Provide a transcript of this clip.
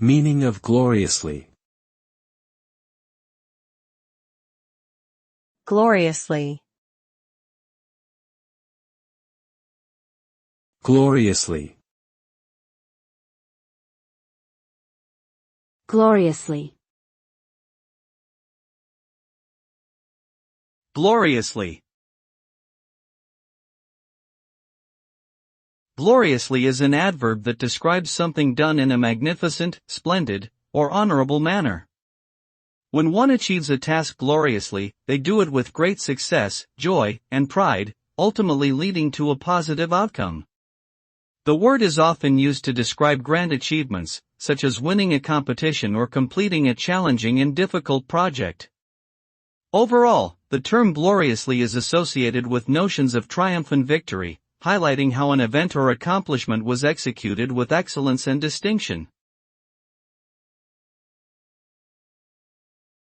Meaning of gloriously. Gloriously. Gloriously. Gloriously. Gloriously. Gloriously is an adverb that describes something done in a magnificent, splendid, or honorable manner. When one achieves a task gloriously, they do it with great success, joy, and pride, ultimately leading to a positive outcome. The word is often used to describe grand achievements, such as winning a competition or completing a challenging and difficult project. Overall, the term gloriously is associated with notions of triumph and victory, highlighting how an event or accomplishment was executed with excellence and distinction.